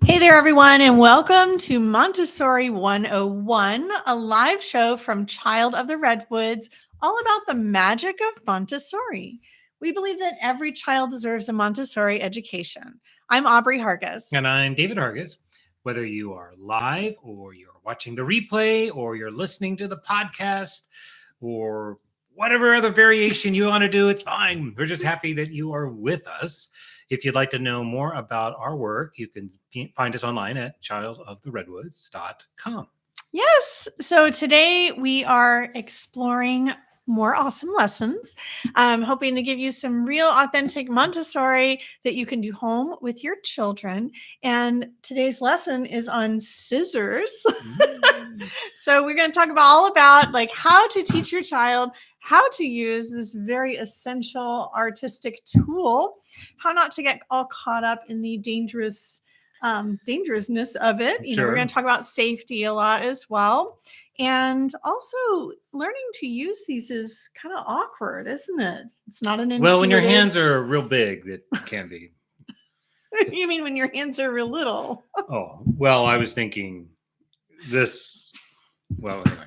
Hey there, everyone, and welcome to Montessori 101, a live show from Child of the Redwoods, all about the magic of Montessori. We believe that every child deserves a Montessori education. I'm Aubrey Hargis. And I'm David Hargis. Whether you are live or you're watching the replay or you're listening to the podcast or whatever other variation you want to do, it's fine. We're just happy that you are with us. If you'd like to know more about our work, you can find us online at childoftheredwoods.com. Yes. So today we are exploring more awesome lessons. I'm hoping to give you some real authentic Montessori that you can do home with your children. And today's lesson is on scissors. So we're going to talk all about like how to teach your child how to use this very essential artistic tool, how not to get all caught up in the dangerousness of it. We're going to talk about safety a lot as well. And also learning to use these is kind of awkward, isn't it? It's not an intuitive... Well, when your hands are real big, it can be. You mean when your hands are real little? Oh, well, I was thinking this. Well, anyway.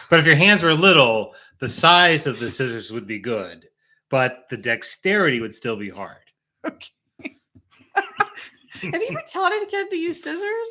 But if your hands were little, the size of the scissors would be good, but the dexterity would still be hard. Okay. Have you ever taught a kid to use scissors?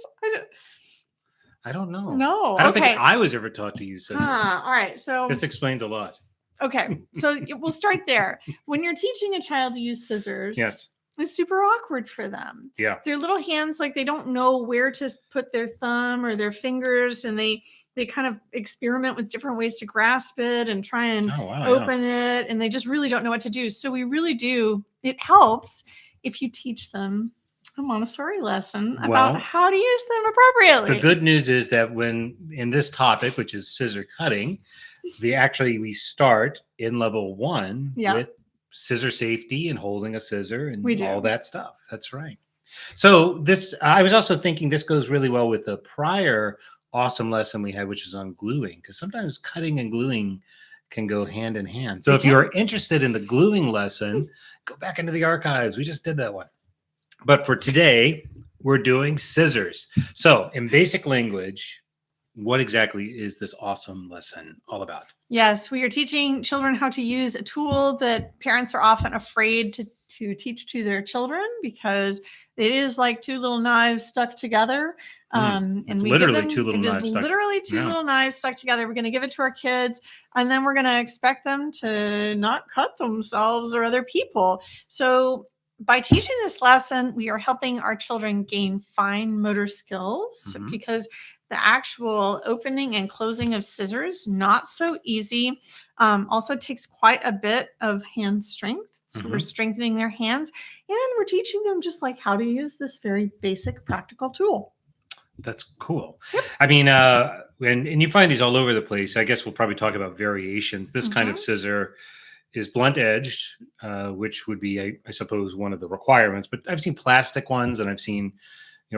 I don't know. No. I don't think I was ever taught to use scissors. All right. So this explains a lot. Okay. So we'll start there. When you're teaching a child to use scissors, yes, it's super awkward for them. Yeah. Their little hands, like they don't know where to put their thumb or their fingers, and they kind of experiment with different ways to grasp it and try and open it, and they just really don't know what to do. So it helps if you teach them a Montessori lesson about how to use them appropriately. The good news is that when in this topic, which is scissor cutting, we start in level 1 with scissor safety and holding a scissor and all that stuff. That's right. So I was also thinking this goes really well with the prior awesome lesson we had, which is on gluing, because sometimes cutting and gluing can go hand in hand. So if you're interested in the gluing lesson, go back into the archives. We just did that one. But for today, we're doing scissors. So in basic language, what exactly is this awesome lesson all about? Yes, we are teaching children how to use a tool that parents are often afraid to teach to their children because it is like two little knives stuck together. It's literally two little knives stuck together. We're going to give it to our kids, and then we're going to expect them to not cut themselves or other people. So by teaching this lesson, we are helping our children gain fine motor skills because the actual opening and closing of scissors, not so easy. Also takes quite a bit of hand strength. So we're strengthening their hands, and we're teaching them just like how to use this very basic practical tool. That's cool. Yep. I mean, and you find these all over the place. I guess we'll probably talk about variations. This kind of scissor is blunt edged, which would be, I suppose, one of the requirements. But I've seen plastic ones, and I've seen,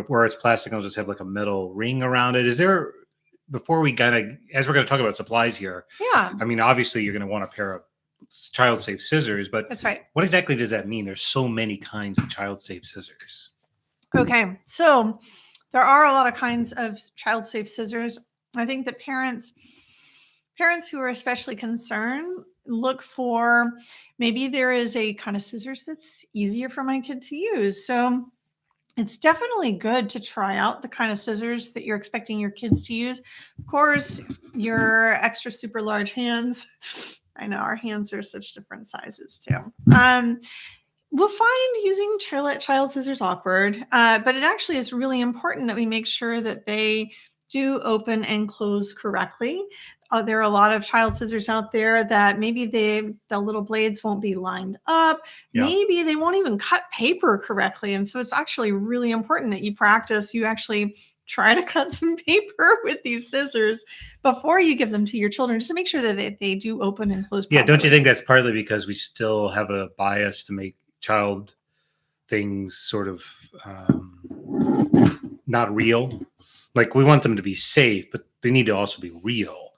where it's plastic, I'll just have like a metal ring around it. Is there, before we as we're going to talk about supplies here? Yeah. I mean, obviously, you're going to want a pair of child-safe scissors, but that's right. What exactly does that mean? There's so many kinds of child-safe scissors. Okay, so there are a lot of kinds of child-safe scissors. I think that parents who are especially concerned look for maybe there is a kind of scissors that's easier for my kid to use. So it's definitely good to try out the kind of scissors that you're expecting your kids to use. Of course, your extra super large hands. I know our hands are such different sizes too. We'll find using child scissors awkward, but it actually is really important that we make sure that they do open and close correctly. There are a lot of child scissors out there that maybe the little blades won't be lined up. Yeah. Maybe they won't even cut paper correctly. And so it's actually really important that you actually try to cut some paper with these scissors before you give them to your children, just to make sure that they do open and close properly. Yeah, don't you think that's partly because we still have a bias to make child things sort of not real? Like, we want them to be safe, but they need to also be real.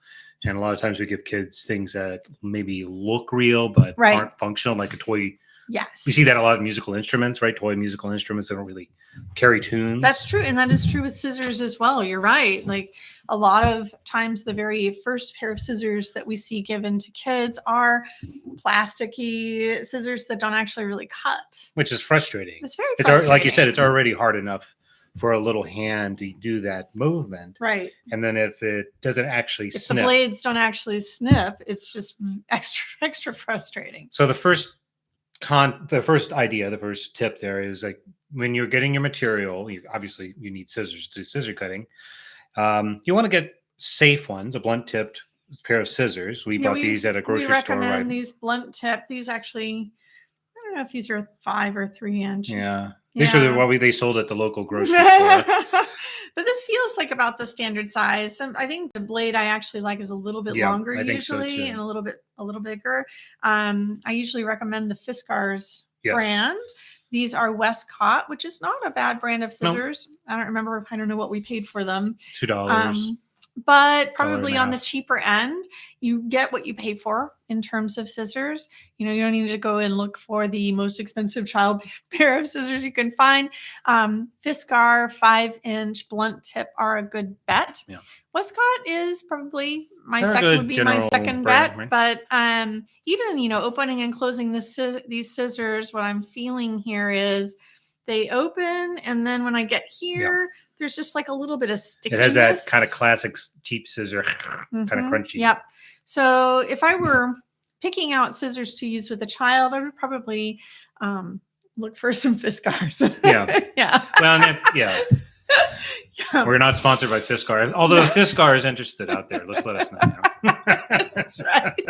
And a lot of times we give kids things that maybe look real but aren't functional, like a toy Yes. We see that a lot of musical instruments, right? Toy musical instruments that don't really carry tunes. That's true. And that is true with scissors as well. You're right. Like a lot of times the very first pair of scissors that we see given to kids are plasticky scissors that don't actually really cut. Which is frustrating. It's very frustrating. Like you said, it's already hard enough for a little hand to do that movement. Right. And then if it doesn't actually snip. The blades don't actually snip, it's just extra frustrating. So the first tip there is like when you're getting your material, you need scissors to do scissor cutting. You want to get safe ones, a blunt tipped pair of scissors. We bought these at a grocery store. We recommend these blunt tip. These actually, I don't know if these are 5 or 3 inch. Yeah. These are what they sold at the local grocery store. But this feels like about the standard size. I think the blade I actually like is a little bit longer usually, and a little bigger. I usually recommend the Fiskars brand. These are Westcott, which is not a bad brand of scissors. Nope. I don't know what we paid for them. $2. But probably on the cheaper end. You get what you pay for in terms of scissors. You don't need to go and look for the most expensive child pair of scissors you can find. Fiskar 5-inch blunt tip are a good bet. Yeah. Westcott is probably my second bet. Right? But even opening and closing these scissors, what I'm feeling here is they open, and then when I get here. Yeah. There's just like a little bit of stickiness. It has that kind of classic cheap scissor, kind of crunchy. Yep. So if I were picking out scissors to use with a child, I would probably look for some Fiskars. Yeah. Yeah. Well, yeah. We're not sponsored by Fiskar. Although if Fiskar is interested out there, let us know. That's right.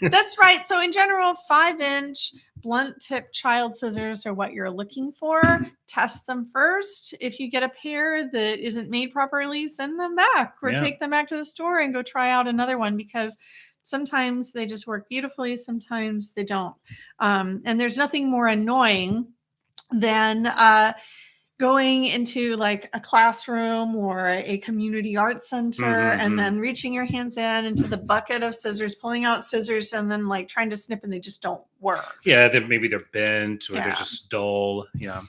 That's right. So in general, 5-inch blunt tip child scissors are what you're looking for. Test them first. If you get a pair that isn't made properly, send them back or take them back to the store and go try out another one, because sometimes they just work beautifully. Sometimes they don't. And there's nothing more annoying than going into like a classroom or a community arts center and then reaching your hands into the bucket of scissors, pulling out scissors, and then like trying to snip and they just don't work. Yeah, maybe they're bent or they're just dull. Yeah.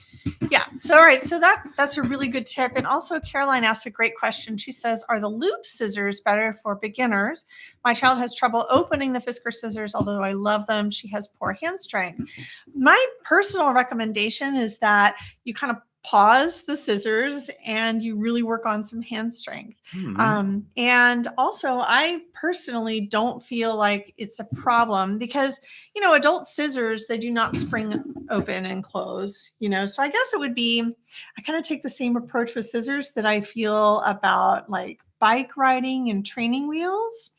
Yeah. So, all right. So that's a really good tip. And also Caroline asked a great question. She says, are the loop scissors better for beginners? My child has trouble opening the Fiskar scissors, although I love them. She has poor hand strength. My personal recommendation is that you kind of pause the scissors and you really work on some hand strength. And also I personally don't feel like it's a problem because, adult scissors, they do not spring open and close, so I guess it would be, I kind of take the same approach with scissors that I feel about like bike riding and training wheels.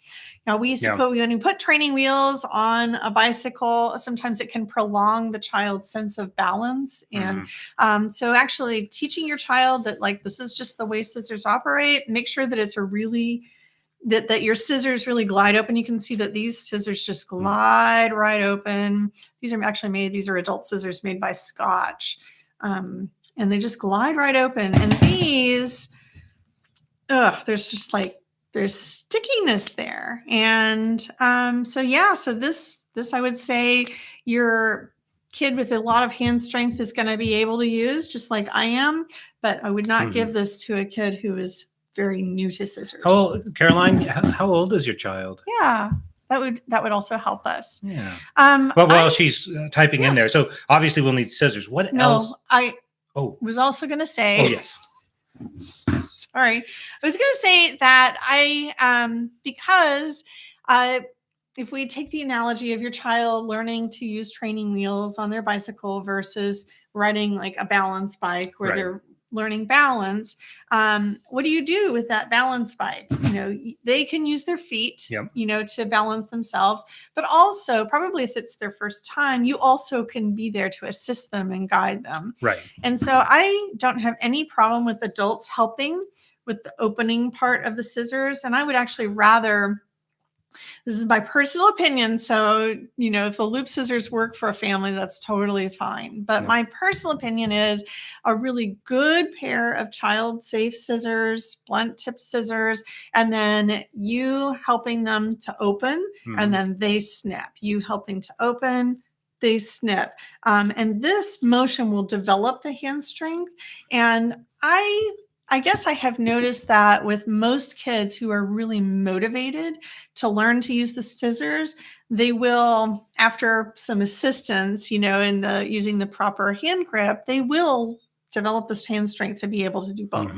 Now we used to when you put training wheels on a bicycle, sometimes it can prolong the child's sense of balance. And so actually teaching your child that like, this is just the way scissors operate, make sure that it's that your scissors really glide open. You can see that these scissors just glide right open. These are adult scissors made by Scotch. And they just glide right open. And these, there's stickiness there. And so this I would say your kid with a lot of hand strength is going to be able to use, just like I am, but I would not give this to a kid who is very new to scissors. Oh, Caroline, how old is your child? Yeah, that would also help us. Yeah. Well, she's typing in there. So obviously we'll need scissors. What else? I was also going to say. Oh, yes. Sorry. I was going to say that because if we take the analogy of your child learning to use training wheels on their bicycle versus riding like a balance bike where they're learning balance, what do you do with that balance bike? They can use their feet, to balance themselves, but also probably if it's their first time, you also can be there to assist them and guide them. Right. And so I don't have any problem with adults helping with the opening part of the scissors. And I would actually rather, this is my personal opinion. So, if the loop scissors work for a family, that's totally fine. But my personal opinion is a really good pair of child safe scissors, blunt tip scissors, and then you helping them to open and then they snap. You helping to open, they snip. And this motion will develop the hand strength. And I guess I have noticed that with most kids who are really motivated to learn to use the scissors, they will, after some assistance, in using the proper hand grip, they will develop this hand strength to be able to do both,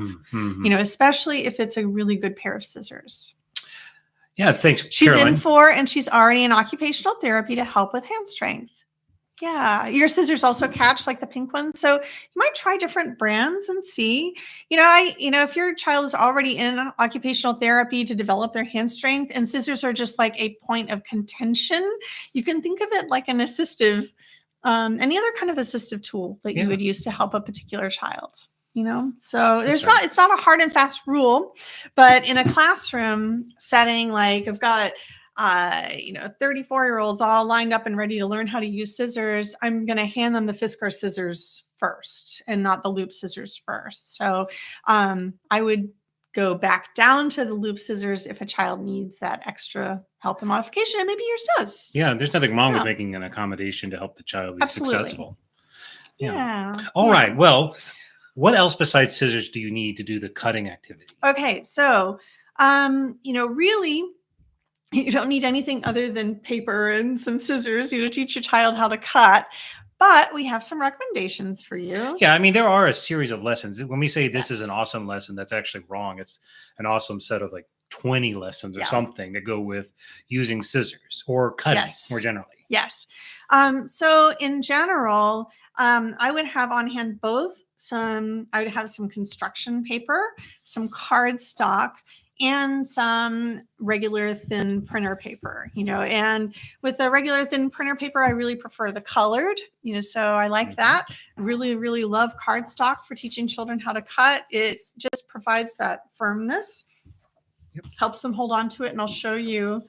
especially if it's a really good pair of scissors. Yeah, thanks, She's Caroline. in for, and she's already in occupational therapy to help with hand strength. Yeah, your scissors also catch like the pink ones. So you might try different brands and see, if your child is already in occupational therapy to develop their hand strength and scissors are just like a point of contention, you can think of it like an assistive, any other kind of assistive tool that you would use to help a particular child. So it's not a hard and fast rule, but in a classroom setting, like I've got 34-year-olds all lined up and ready to learn how to use scissors, I'm going to hand them the Fiskars scissors first and not the loop scissors first. So I would go back down to the loop scissors if a child needs that extra help and modification, and maybe yours does. Yeah, there's nothing wrong with making an accommodation to help the child be successful. Yeah. All right. Well, what else besides scissors do you need to do the cutting activity? Okay. So, really, you don't need anything other than paper and some scissors, to teach your child how to cut. But we have some recommendations for you. Yeah, I mean, there are a series of lessons. When we say this is an awesome lesson, that's actually wrong. It's an awesome set of like 20 lessons or something that go with using scissors or cutting more generally. Yes. So in general, I would have on hand I would have some construction paper, some cardstock, and some regular thin printer paper, and with the regular thin printer paper, I really prefer the colored, so I like that. Really, really love cardstock for teaching children how to cut. It just provides that firmness, helps them hold on to it. And I'll show you,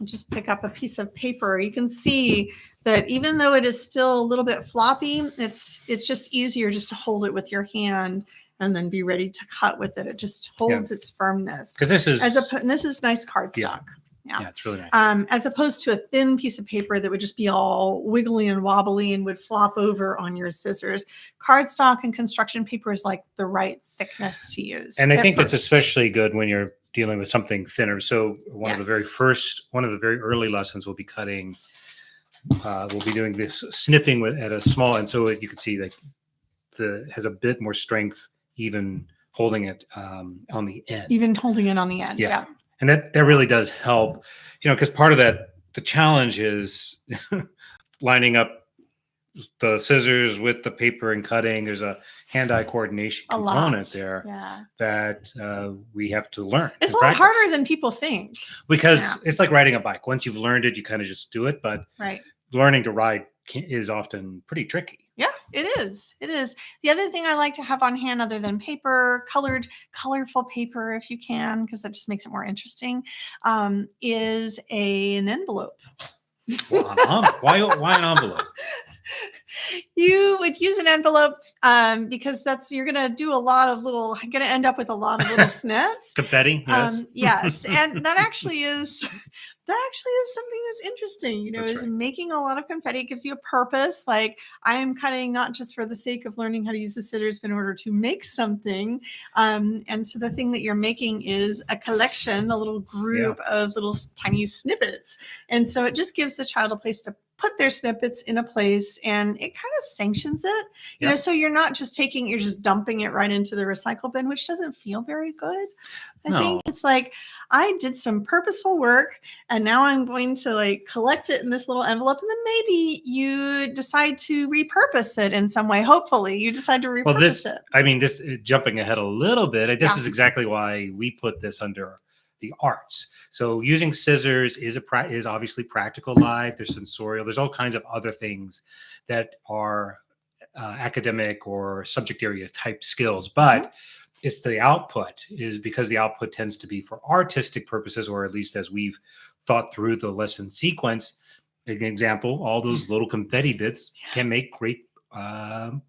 just pick up a piece of paper. You can see that even though it is still a little bit floppy, it's just easier just to hold it with your hand and then be ready to cut with it. It just holds its firmness. Because this is nice cardstock. Yeah, it's really nice. As opposed to a thin piece of paper that would just be all wiggly and wobbly and would flop over on your scissors. Cardstock and construction paper is like the right thickness to use. And I think that's especially good when you're dealing with something thinner. So one of the very early lessons will be cutting. We'll be doing this snipping at a small, and so you can see like has a bit more strength even holding it on the end. Even holding it on the end, yeah. And that really does help, because part of that, the challenge is lining up the scissors with the paper and cutting. There's a hand-eye coordination component there that we have to learn. It's a lot harder than people think. Because it's like riding a bike. Once you've learned it, you kind of just do it. But learning to ride is often pretty tricky. Yeah, it is. It is. The other thing I like to have on hand, other than paper, colorful paper, if you can, because that just makes it more interesting, is an envelope. Why an envelope? You would use an envelope because you're going to end up with a lot of little snips. Confetti, yes. Yes. And that actually is something that's interesting, making a lot of confetti. It gives you a purpose. Like, I am cutting not just for the sake of learning how to use the scissors, but in order to make something. And so the thing that you're making is a collection, a little group of little tiny snippets. And so it just gives the child a place to put their snippets in a place, and it kind of sanctions it, so you're not just you're just dumping it right into the recycle bin, which doesn't feel very good. I think it's like, I did some purposeful work and now I'm going to collect it in this little envelope, and then maybe you decide to repurpose it in some way. Hopefully you decide to repurpose it. I mean, this jumping ahead a little bit, this is exactly why we put this under the arts. So using scissors is obviously practical life. There's sensorial. There's all kinds of other things that are academic or subject area type skills, but it's the output because the output tends to be for artistic purposes, or at least as we've thought through the lesson sequence. An example, all those little confetti bits can make great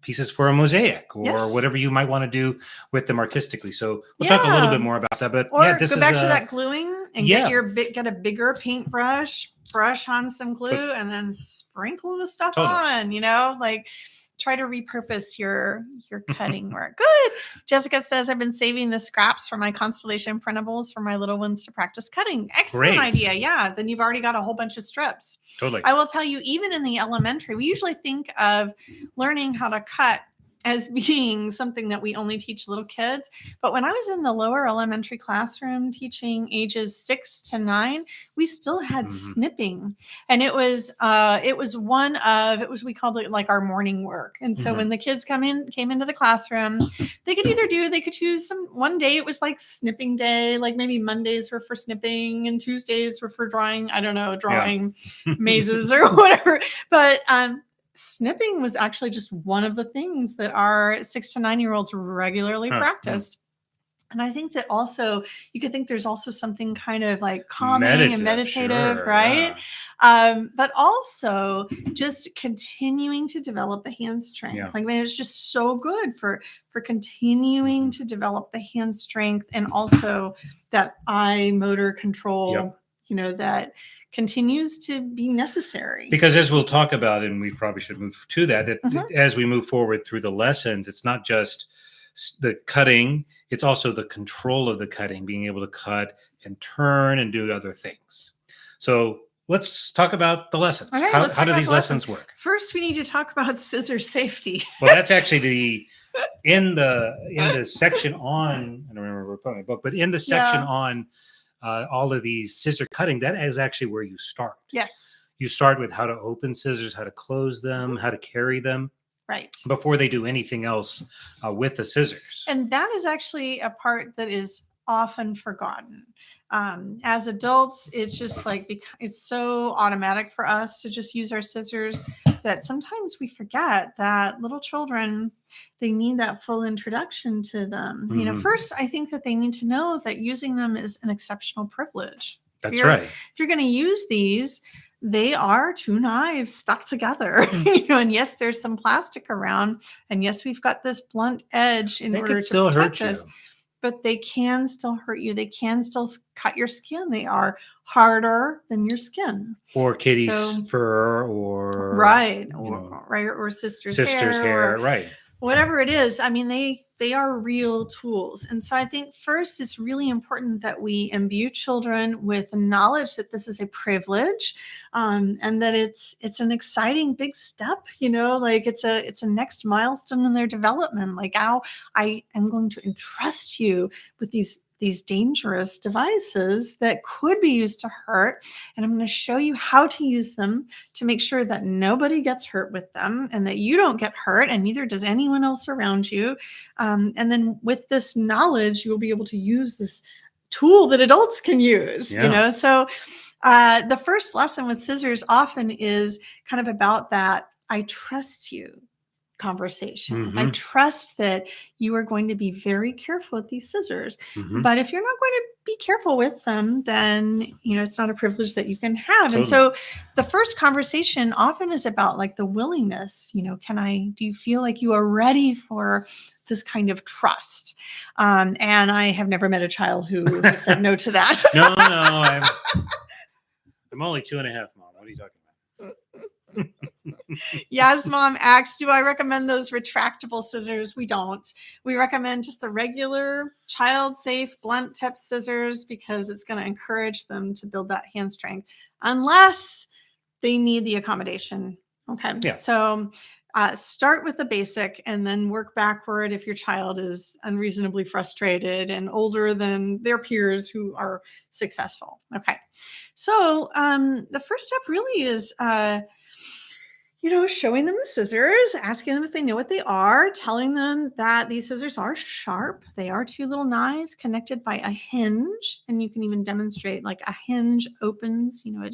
pieces for a mosaic or Yes. whatever you might want to do with them artistically. So we'll talk a little bit more about that. But or yeah, this go is back to that gluing and yeah. get a bigger paintbrush, brush on some glue, and then sprinkle the stuff on. You know, like try to repurpose your cutting work. Good. Jessica says, I've been saving the scraps for my constellation printables for my little ones to practice cutting. Excellent idea. Yeah. Then you've already got a whole bunch of strips. Totally. I will tell you, even in the elementary, we usually think of learning how to cut as being something that we only teach little kids. But when I was in the lower elementary classroom teaching ages 6 to 9, we still had snipping. And it was we called it like our morning work. And so when the kids came into the classroom, they could choose one day it was like snipping day, like maybe Mondays were for snipping and Tuesdays were for drawing mazes or whatever. But snipping was actually just one of the things that our 6 to 9-year-olds regularly practiced. And I think that also you could think there's also something kind of like calming and meditative, right? Yeah. But also just continuing to develop the hand strength. Yeah. Like, I mean, it's just so good for continuing to develop the hand strength and also that eye motor control, you know, that continues to be necessary. Because as we'll talk about, and we probably should move to that as we move forward through the lessons, it's not just the cutting, it's also the control of the cutting, being able to cut and turn and do other things. So let's talk about the lessons. Okay, how do these lessons work? First, we need to talk about scissor safety. Well, that's actually in the section on, I don't remember my book, but in the section on all of these scissor cutting, that is actually where you start. Yes. You start with how to open scissors, how to close them, how to carry them. Right. Before they do anything else with the scissors. And that is actually a part that is often forgotten. As adults, it's just like, it's so automatic for us to just use our scissors that sometimes we forget that little children, they need that full introduction to them. You know, first, I think that they need to know that using them is an exceptional privilege. That's right. If you're going to use these, they are 2 knives stuck together, you know, and yes, there's some plastic around, and yes, we've got this blunt edge in order to protect us, but they can still hurt you. They can still cut your skin. They are harder than your skin. Or kitty's fur, or or sister's hair, right. Whatever it is, I mean, they are real tools. And so I think first, it's really important that we imbue children with knowledge that this is a privilege, and that it's an exciting big step, you know, like it's a next milestone in their development. Like, how I am going to entrust you with these dangerous devices that could be used to hurt. And I'm going to show you how to use them to make sure that nobody gets hurt with them and that you don't get hurt, and neither does anyone else around you. And then with this knowledge, you'll be able to use this tool that adults can use, you know? So the first lesson with scissors often is kind of about that I trust you conversation. I trust that you are going to be very careful with these scissors. But if you're not going to be careful with them, then, you know, it's not a privilege that you can have. Totally. And so the first conversation often is about like the willingness, you know, do you feel like you are ready for this kind of trust? And I have never met a child who said no to that. No, I'm only 2.5, Mom. What are you talking about? Yes, Mom asks, do I recommend those retractable scissors? We don't. We recommend just the regular child-safe blunt tip scissors because it's going to encourage them to build that hand strength unless they need the accommodation. Okay. Yeah. So start with the basic and then work backward if your child is unreasonably frustrated and older than their peers who are successful. Okay. So the first step really is you know, showing them the scissors, asking them if they know what they are, telling them that these scissors are sharp. They are 2 little knives connected by a hinge. And you can even demonstrate like a hinge opens, you know,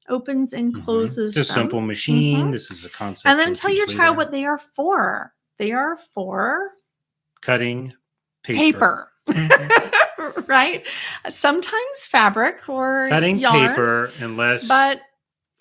opens and closes. It's a simple machine. This is a concept. And then tell your child what they are for. They are for cutting paper. Right? Sometimes fabric or cutting yarn, paper, unless but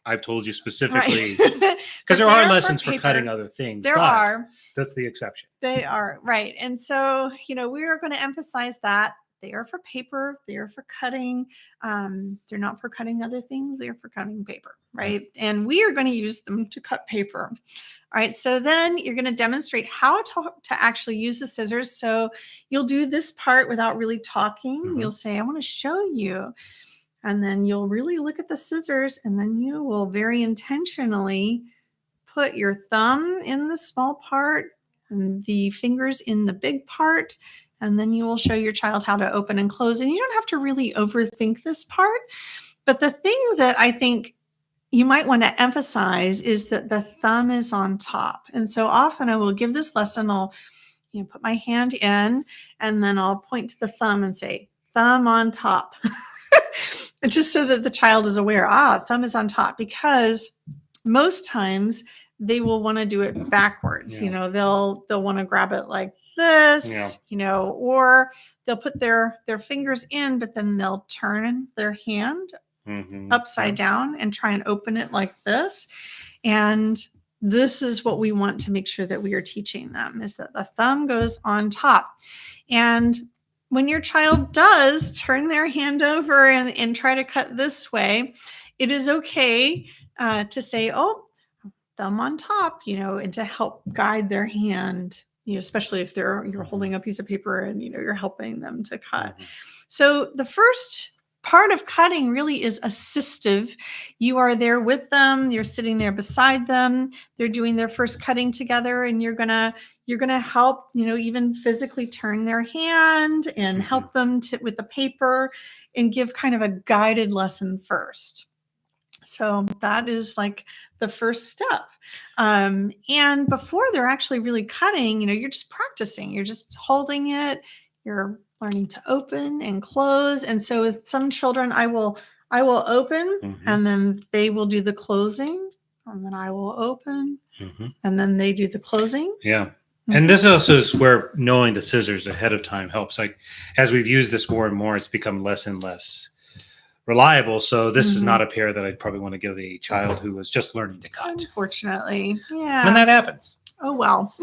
I've told you specifically, because there are lessons for cutting other things. There are. That's the exception. They are, right. And so, we are going to emphasize that they are for paper. They are for cutting. They're not for cutting other things. They are for cutting paper, right? And we are going to use them to cut paper. All right. So then you're going to demonstrate how to actually use the scissors. So you'll do this part without really talking. Mm-hmm. You'll say, I want to show you. And then you'll really look at the scissors, and then you will very intentionally put your thumb in the small part and the fingers in the big part. And then you will show your child how to open and close. And you don't have to really overthink this part. But the thing that I think you might want to emphasize is that the thumb is on top. And so often I will give this lesson. I'll put my hand in, and then I'll point to the thumb and say, thumb on top. Just so that the child is aware, thumb is on top, because most times they will want to do it backwards. Yeah. They'll want to grab it like this, or they'll put their fingers in, but then they'll turn their hand upside down and try and open it like this. And this is what we want to make sure that we are teaching them, is that the thumb goes on top. And when your child does turn their hand over and try to cut this way, it is okay to say, thumb on top, and to help guide their hand, especially if you're holding a piece of paper and, you're helping them to cut. Mm-hmm. So the first part of cutting really is assistive. You are there with them. You're sitting there beside them. They're doing their first cutting together, and you're going to help, even physically turn their hand and help them with the paper and give kind of a guided lesson first. So that is like the first step. And before they're actually really cutting, you're just practicing. You're just holding it. You're learning to open and close. And so with some children, I will open, and then they will do the closing, and then I will open, and then they do the closing. Yeah. And this also is where knowing the scissors ahead of time helps. Like, as we've used this more and more, it's become less and less reliable. So this is not a pair that I'd probably want to give a child who was just learning to cut. Unfortunately. Yeah. When that happens. Oh, well.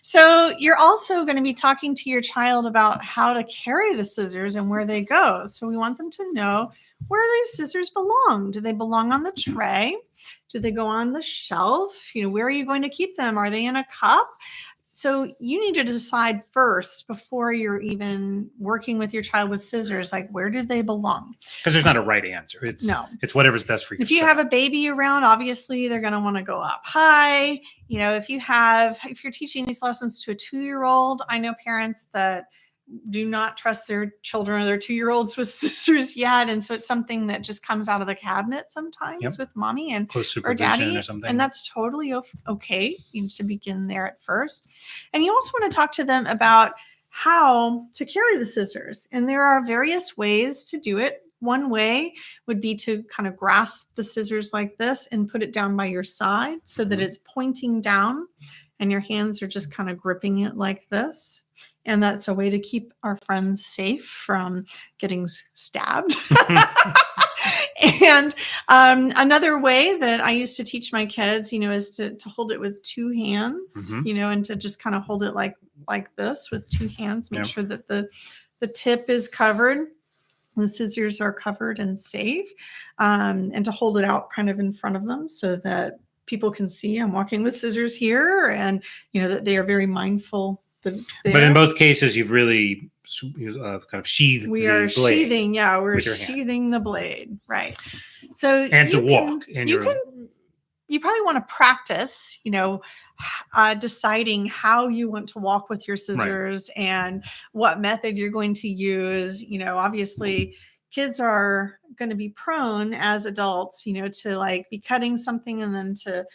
So you're also going to be talking to your child about how to carry the scissors and where they go. So we want them to know where these scissors belong. Do they belong on the tray? Do they go on the shelf? Where are you going to keep them? Are they in a cup? So you need to decide first, before you're even working with your child with scissors, like, where do they belong? Because there's not a right answer. It's whatever's best for you. If you have a baby around, obviously they're going to want to go up high. If you're teaching these lessons to a 2-year-old, I know parents that do not trust their children or their 2-year-olds with scissors yet. And so it's something that just comes out of the cabinet sometimes with mommy and or daddy. Or something. And that's totally okay. You need to begin there at first. And you also want to talk to them about how to carry the scissors. And there are various ways to do it. One way would be to kind of grasp the scissors like this and put it down by your side so that it's pointing down and your hands are just kind of gripping it like this. And that's a way to keep our friends safe from getting stabbed. And another way that I used to teach my kids, is to hold it with 2 hands, and to just kind of hold it like this with 2 hands, make sure that the tip is covered. The scissors are covered and safe, and to hold it out kind of in front of them so that people can see I'm walking with scissors here, and that they are very mindful that it's there. But in both cases, you've really kind of sheathed. We are sheathing, we're sheathing the blade, right? So and to walk, you probably want to practice, deciding how you want to walk with your scissors and what method you're going to use. Obviously kids are going to be prone as adults, to like be cutting something and then to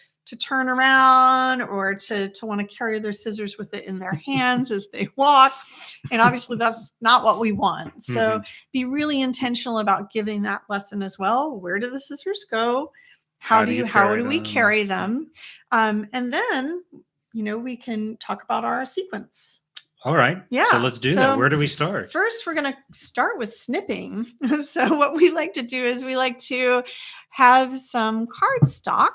turn around or to want to carry their scissors with it in their hands as they walk. And obviously that's not what we want. So be really intentional about giving that lesson as well. Where do the scissors go? How do we carry them? And then, we can talk about our sequence. All right. Yeah. So let's do that. Where do we start? First, we're going to start with snipping. So what we like to do is we like to have some cardstock,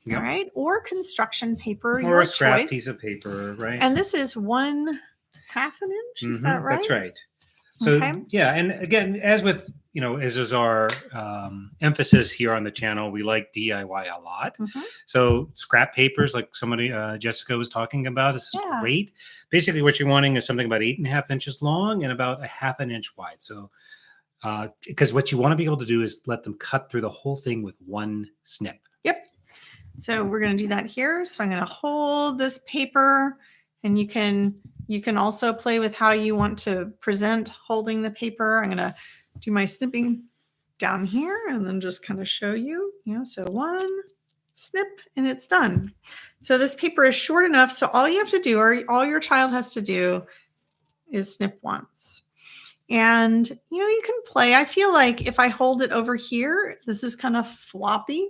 Yep. all right, or construction paper, or your a scrap choice. piece of paper, right? And this is 1/2 an inch. Is that right? That's right. So Okay. yeah, and again, as with as is our emphasis here on the channel, we like DIY a lot. So scrap papers, like somebody Jessica was talking about, is great. Basically, what you're wanting is something about 8.5 inches long and about 1/2 an inch wide. So because what you want to be able to do is let them cut through the whole thing with one snip. Yep. So we're going to do that here. So I'm going to hold this paper, and you can also play with how you want to present holding the paper. I'm going to do my snipping down here and then just kind of show you, so one snip and it's done. So this paper is short enough. So all you have to do, or all your child has to do, is snip once. And, you can play. I feel like if I hold it over here, this is kind of floppy.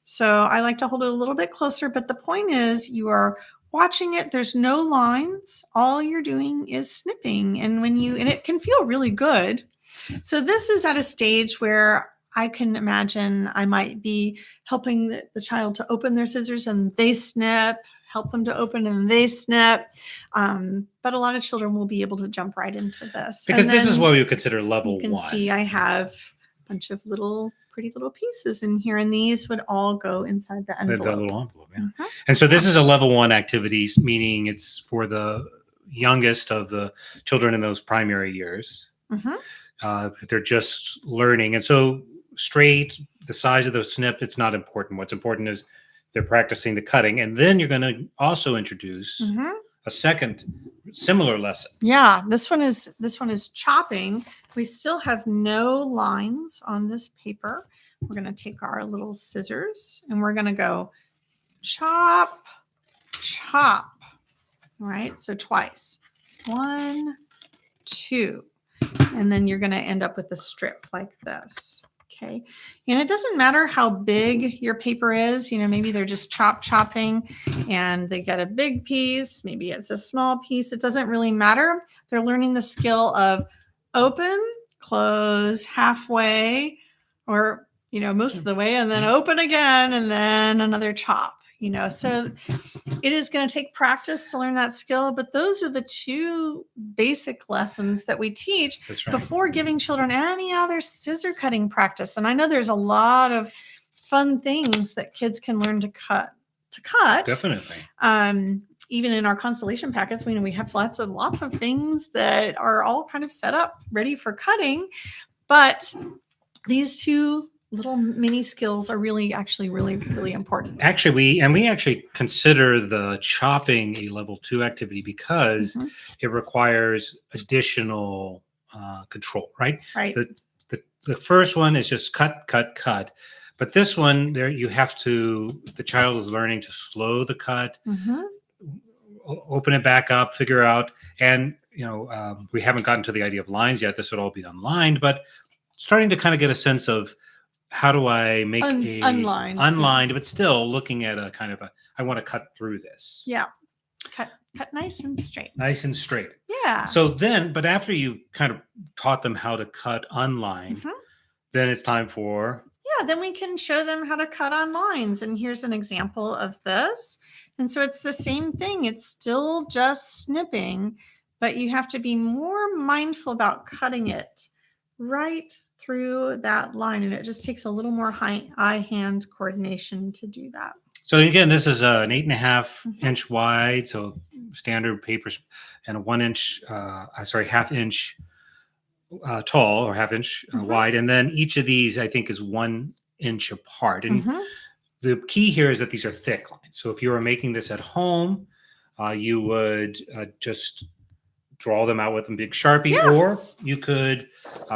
So I like to hold it a little bit closer. But the point is, you are watching it. There's no lines. All you're doing is snipping. And it can feel really good. So this is at a stage where I can imagine I might be helping the child to open their scissors and they snip, help them to open and they snip. But a lot of children will be able to jump right into this. Because this is what we would consider level 1. You can see I have a bunch of pretty little pieces in here, and these would all go inside the envelope. The little envelope, yeah. And so this is a level 1 activities, meaning it's for the youngest of the children in those primary years. They're just learning. And so the size of the snip, it's not important. What's important is they're practicing the cutting. And then you're going to also introduce a second similar lesson. Yeah, this one is chopping. We still have no lines on this paper. We're going to take our little scissors and we're going to go chop, chop. All right, so twice. 1, 2. And then you're going to end up with a strip like this. Okay. And it doesn't matter how big your paper is. Maybe they're just chopping and they get a big piece. Maybe it's a small piece. It doesn't really matter. They're learning the skill of open, close, halfway, or, most of the way, and then open again, and then another chop. So it is going to take practice to learn that skill, but those are the 2 basic lessons that we teach before giving children any other scissor cutting practice. And I know there's a lot of fun things that kids can learn to cut. Definitely. Even in our constellation packets, we have lots of things that are all kind of set up ready for cutting, but these 2 little mini skills are really important. Actually, we actually consider the chopping a level 2 activity because it requires additional control, right? Right. The first one is just cut. But this one, the child is learning to slow the cut, open it back up, figure out, and we haven't gotten to the idea of lines yet. This would all be unlined, but starting to kind of get a sense of how do I make unlined, but still looking at a kind of I want to cut through this. Yeah. Cut nice and straight. Nice and straight. Yeah. So then, but after you kind of taught them how to cut unlined, then it's time for... Yeah, then we can show them how to cut on lines. And here's an example of this. And so it's the same thing. It's still just snipping, but you have to be more mindful about cutting it right through that line. And it just takes a little more eye-hand coordination to do that. So again, this is an 8.5 inch wide, so standard papers, and a 1 inch, half inch tall, or half inch wide. And then each of these, I think, is 1 inch apart. And the key here is that these are thick lines. So if you were making this at home, you would just draw them out with a big Sharpie, or you could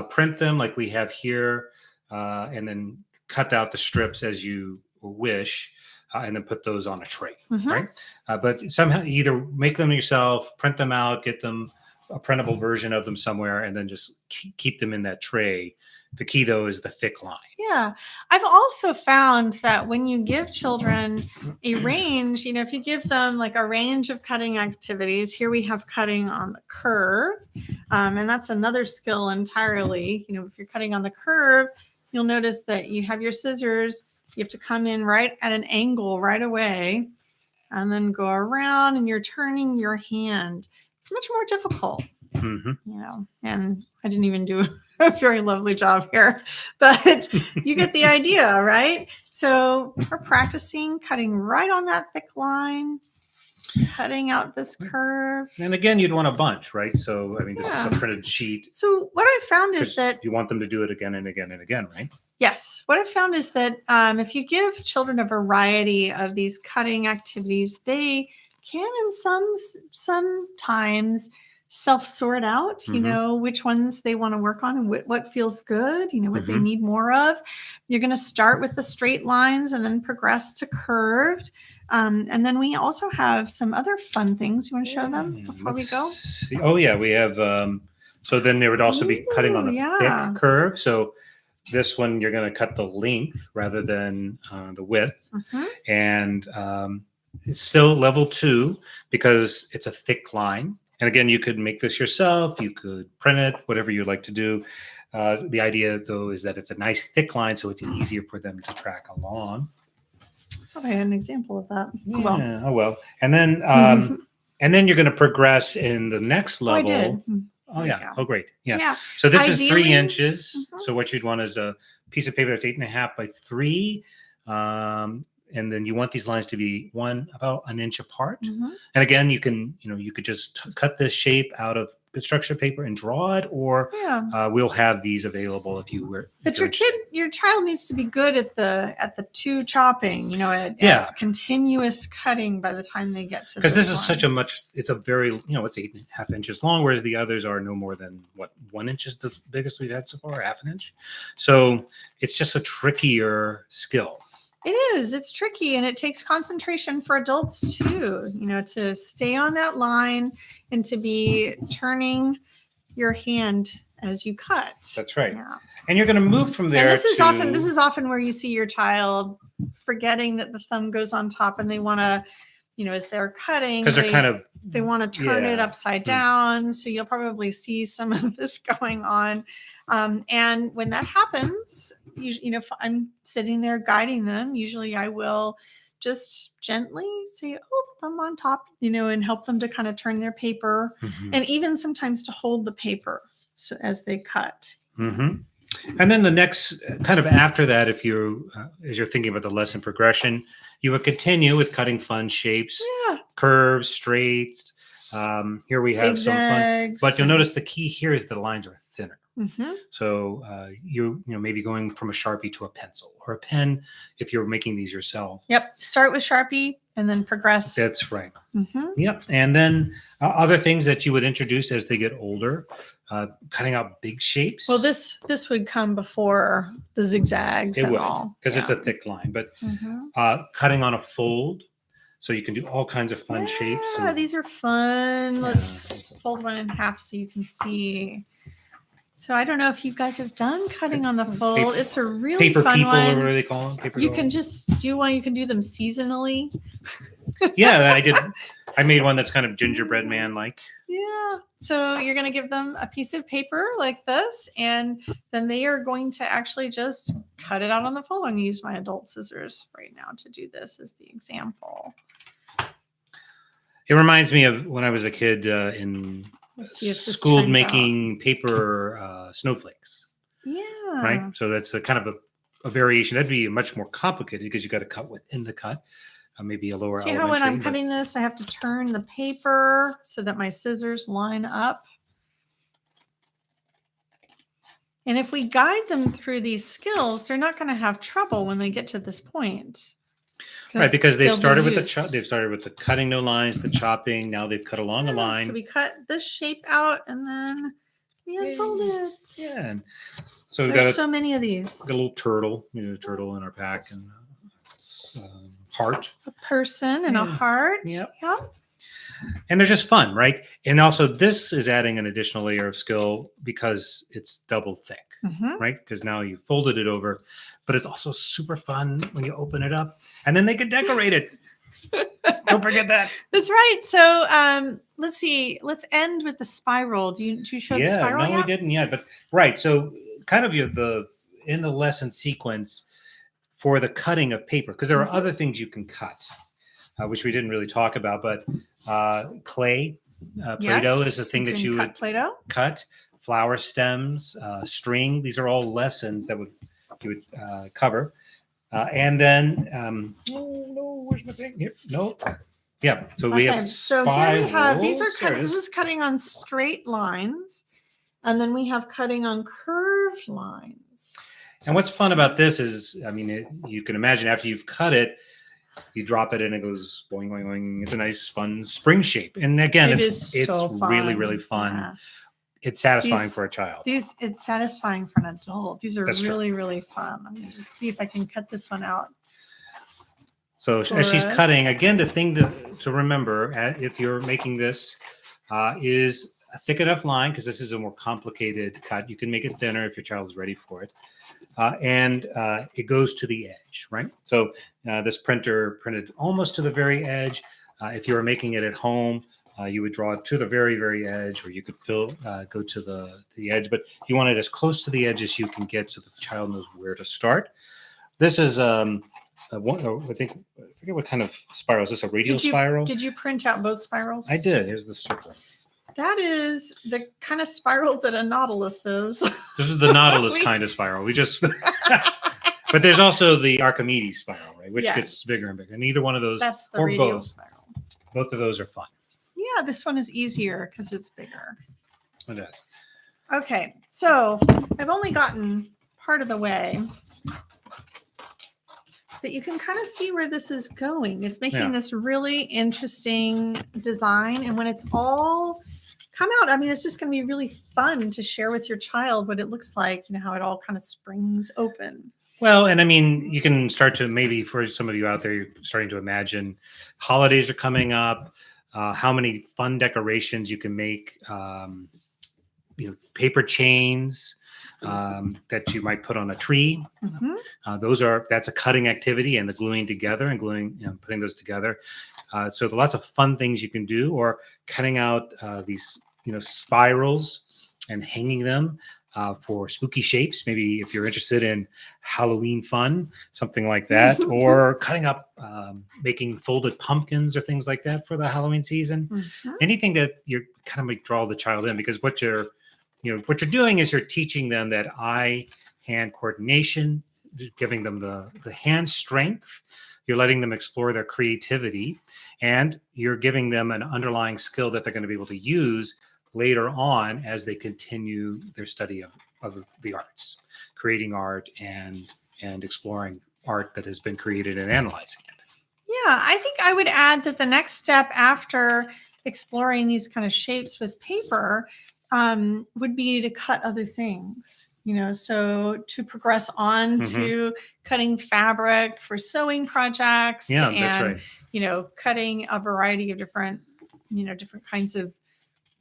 print them like we have here, and then cut out the strips as you wish, and then put those on a tray, right? But somehow either make them yourself, print them out, get them a printable version of them somewhere, and then just keep them in that tray. The key, though, is the thick line. Yeah. I've also found that when you give children a range, if you give them like a range of cutting activities, here we have cutting on the curve. And that's another skill entirely. If you're cutting on the curve, you'll notice that you have your scissors. You have to come in right at an angle right away and then go around, and you're turning your hand. It's much more difficult, and I didn't even do a very lovely job here, but you get the idea, right? So we're practicing cutting right on that thick line, cutting out this curve. And again, you'd want a bunch, right? So, I mean, this is a printed sheet. So what I found is that you want them to do it again and again and again, right? Yes. What I found is that if you give children a variety of these cutting activities, they can sometimes self-sort out, which ones they want to work on and what feels good, what they need more of. You're going to start with the straight lines and then progress to curved. And then we also have some other fun things. You want to show them before we go? See. Oh, yeah. We have, so then there would also be cutting on a thick curve. So this one, you're going to cut the length rather than the width. And it's still level 2 because it's a thick line. And again, you could make this yourself. You could print it, whatever you like to do. The idea, though, is that it's a nice thick line, so it's easier for them to track along. I had an example of that. Yeah. Oh, well. And then you're going to progress in the next level. I did. Oh, yeah. Oh, great. Yeah. So this is 3 inches. So what you'd want is a piece of paper that's 8.5 by 3. And then you want these lines to be about an inch apart. And again, you could just cut this shape out of construction paper and draw it, or we'll have these available if you were. But your child needs to be good at the 2 chopping, at continuous cutting by the time they get to. Because this is it's a very, it's 8.5 inches long, whereas the others are no more than 1 inch is the biggest we've had so far, half an inch. So it's just a trickier skill. It is. It's tricky, and it takes concentration for adults too, to stay on that line and to be turning your hand as you cut. That's right. Yeah. And you're going to move from there. And this is often where you see your child forgetting that the thumb goes on top, and they want to, as they're cutting, because they want to turn it upside down. So you'll probably see some of this going on. And when that happens, if I'm sitting there guiding them, usually I will just gently say, oh, thumb on top, and help them to kind of turn their paper, and even sometimes to hold the paper as they cut. And then the next kind of after that, if as you're thinking about the lesson progression, you would continue with cutting fun shapes, curves, straights. Here we have some fun, but you'll notice the key here is the lines are thinner. So you maybe going from a Sharpie to a pencil or a pen if you're making these yourself. Yep. Start with Sharpie and then progress. That's right. Yep. And then other things that you would introduce as they get older, cutting out big shapes. Well, this would come before the zigzags it and would, all. Because it's a thick line. But cutting on a fold, so you can do all kinds of fun shapes. Yeah, these are fun. Let's fold one in half so you can see. So I don't know if you guys have done cutting on the fold. It's a really paper fun people, one. or what do they call them? Paper you dolls. can just do one. You can do them seasonally. Yeah, I did. I made one that's kind of gingerbread man-like. Yeah. So you're going to give them a piece of paper like this, and then they are going to actually just cut it out on the fold. I'm going to use my adult scissors right now to do this as the example. It reminds me of when I was a kid in school making paper snowflakes. Yeah. Right. So that's a kind of a variation. That'd be much more complicated because you got to cut within the cut. Maybe a lower. See how when I'm cutting this, I have to turn the paper so that my scissors line up. And if we guide them through these skills, they're not going to have trouble when they get to this point. Right, because they've started with the cutting no lines, the chopping. Now they've cut along a line. So we cut this shape out and then we unfold it. Yeah. And so we've got so many of these. A little turtle, a turtle in our pack, and heart. A person and a heart. Yep. Yeah. And they're just fun, right? And also this is adding an additional layer of skill because it's double thick, right? Because now you folded it over, but it's also super fun when you open it up and then they can decorate it. Don't forget that. That's right. So let's see. Let's end with the spiral. Do you show the spiral? No, we didn't yet. But right. So kind of in the lesson sequence for the cutting of paper, because there are other things you can cut, which we didn't really talk about, but clay, Play-Doh is a thing that you would cut, flower stems, string. These are all lessons that you would cover. And then, where's my thing? Here, no. Yeah, so we have spirals. So here we have, these are cutting, this is cutting on straight lines. And then we have cutting on curved lines. And what's fun about this is, I mean, you can imagine after you've cut it, you drop it and it goes boing, boing, boing. It's a nice, fun spring shape. And again, it's really, really fun. Yeah. It's satisfying for a child. It's satisfying for an adult. These are really fun. I'm going to just see if I can cut this one out. So as she's cutting, again, the thing to remember if you're making this is a thick enough line, because this is a more complicated cut. You can make it thinner if your child is ready for it. And it goes to the edge, right? So this printer printed almost to the very edge. If you were making it at home, you would draw it to the very, very edge, or you could go to the edge, but you want it as close to the edge as you can get so that the child knows where to start. This is I forget what kind of spiral. Is this a radial spiral? Did you print out both spirals? I did. Here's the circle. That is the kind of spiral that a nautilus is. This is the nautilus kind of spiral. We just, but there's also the Archimedes spiral, right? Which gets bigger and bigger. And either one of those, that's the radial spiral. Both of those are fun. Yeah, this one is easier because it's bigger. It is. Okay, so I've only gotten part of the way. But you can kind of see where this is going. It's making this really interesting design. And when it's all come out, I mean, it's just going to be really fun to share with your child what it looks like, you know, how it all kind of springs open. Well, and I mean, you can start to, maybe for some of you out there, you're starting to imagine holidays are coming up, how many fun decorations you can make, paper chains, that you might put on a tree. That's a cutting activity, and the gluing together and putting those together. So there are lots of fun things you can do, or cutting out these, spirals and hanging them for spooky shapes. Maybe if you're interested in Halloween fun, something like that, or cutting up, making folded pumpkins or things like that for the Halloween season. Anything that you kind of draw the child in, because what you're doing is you're teaching them that eye-hand coordination, giving them the hand strength. You're letting them explore their creativity, and you're giving them an underlying skill that they're going to be able to use later on as they continue their study of the arts, creating art and exploring art that has been created and analyzing it. Yeah, I think I would add that the next step after exploring these kind of shapes with paper would be to cut other things, so to progress on to cutting fabric for sewing projects. Yeah, that's right. Cutting a variety of different kinds of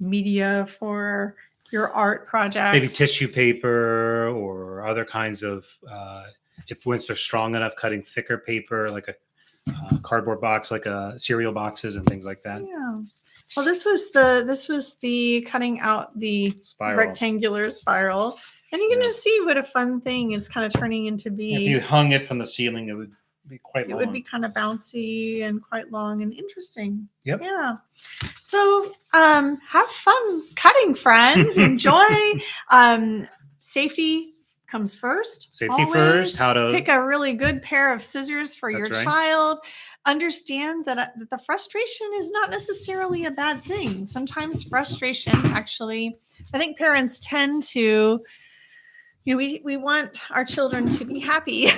media for your art projects. Maybe tissue paper or other kinds of, once they're strong enough, cutting thicker paper, like a cardboard box, like cereal boxes and things like that. Yeah. Well, this was the cutting out the rectangular spiral, and you can just see what a fun thing it's kind of turning into be. If you hung it from the ceiling, it would be quite long. It would be kind of bouncy and quite long and interesting. Yep. Yeah. So have fun cutting, friends. Enjoy. Safety comes first. Safety first. How to pick a really good pair of scissors for your child. Understand that the frustration is not necessarily a bad thing. Sometimes frustration actually, I think parents tend to, we want our children to be happy.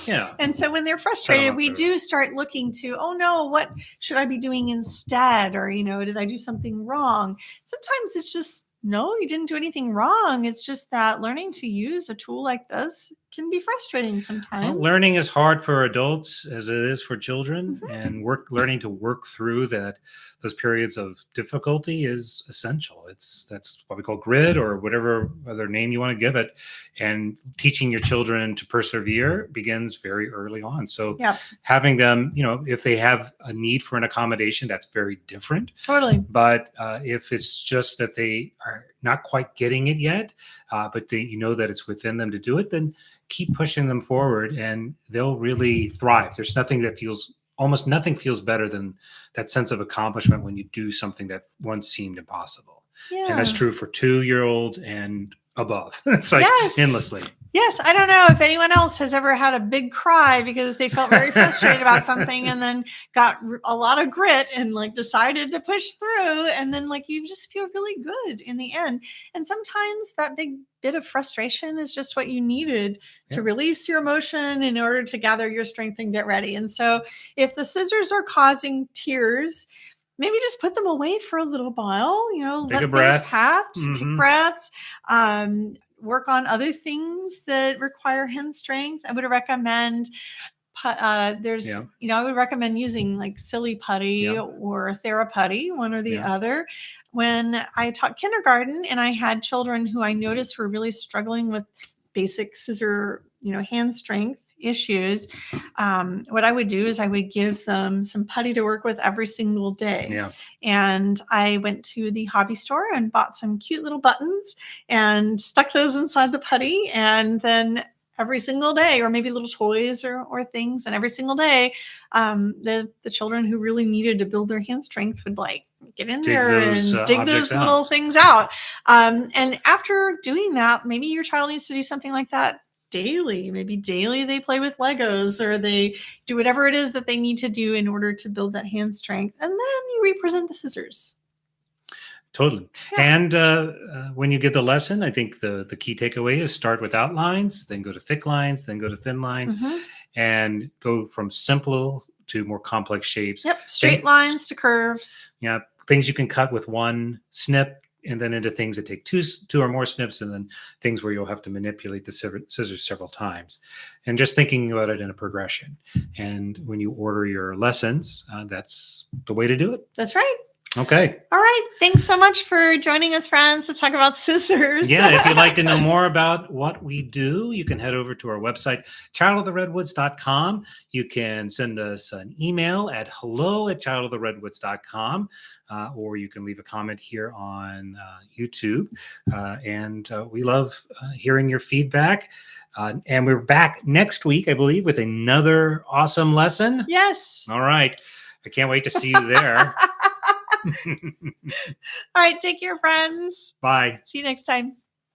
Yeah. And so when they're frustrated, we do start looking to, oh no, what should I be doing instead? Or, did I do something wrong? Sometimes it's just, no, you didn't do anything wrong. It's just that learning to use a tool like this can be frustrating sometimes. Well, learning is hard for adults as it is for children, and learning to work through those periods of difficulty is essential. That's what we call grit, or whatever other name you want to give it. And teaching your children to persevere begins very early on. So having them, if they have a need for an accommodation, that's very different. Totally. But if it's just that they not quite getting it yet, but you know that it's within them to do it, then keep pushing them forward and they'll really thrive. There's almost nothing feels better than that sense of accomplishment when you do something that once seemed impossible. Yeah. And that's true for 2-year-olds and above. It's like endlessly. Yes. I don't know if anyone else has ever had a big cry because they felt very frustrated about something and then got a lot of grit and like decided to push through. And then like you just feel really good in the end. And sometimes that big bit of frustration is just what you needed to release your emotion in order to gather your strength and get ready. And so if the scissors are causing tears, maybe just put them away for a little while, take a breath, take breaths, work on other things that require hand strength. I would recommend I would recommend using like silly putty or TheraPutty, one or the other. When I taught kindergarten and I had children who I noticed were really struggling with basic scissor, hand strength issues, what I would do is I would give them some putty to work with every single day. Yeah. And I went to the hobby store and bought some cute little buttons and stuck those inside the putty. And then every single day, or maybe little toys or things, and every single day, the children who really needed to build their hand strength would like get in there and dig those little things out. And after doing that, maybe your child needs to do something like that daily. Maybe daily they play with Legos or they do whatever it is that they need to do in order to build that hand strength. And then you represent the scissors. Totally. Yeah. And when you get the lesson, I think the key takeaway is start with outlines, then go to thick lines, then go to thin lines, and go from simple to more complex shapes. Yep. Straight lines to curves. Yeah. Things you can cut with one snip, and then into things that take two or more snips, and then things where you'll have to manipulate the scissors several times. And just thinking about it in a progression. And when you order your lessons, that's the way to do it. That's right. Okay. All right. Thanks so much for joining us, friends, to talk about scissors. Yeah. If you'd like to know more about what we do, you can head over to our website, childoftheredwoods.com. You can send us an email at hello@childoftheredwoods.com, or you can leave a comment here on YouTube. And we love hearing your feedback. And we're back next week, I believe, with another awesome lesson. Yes. All right. I can't wait to see you there. All right. Take care, friends. Bye. See you next time.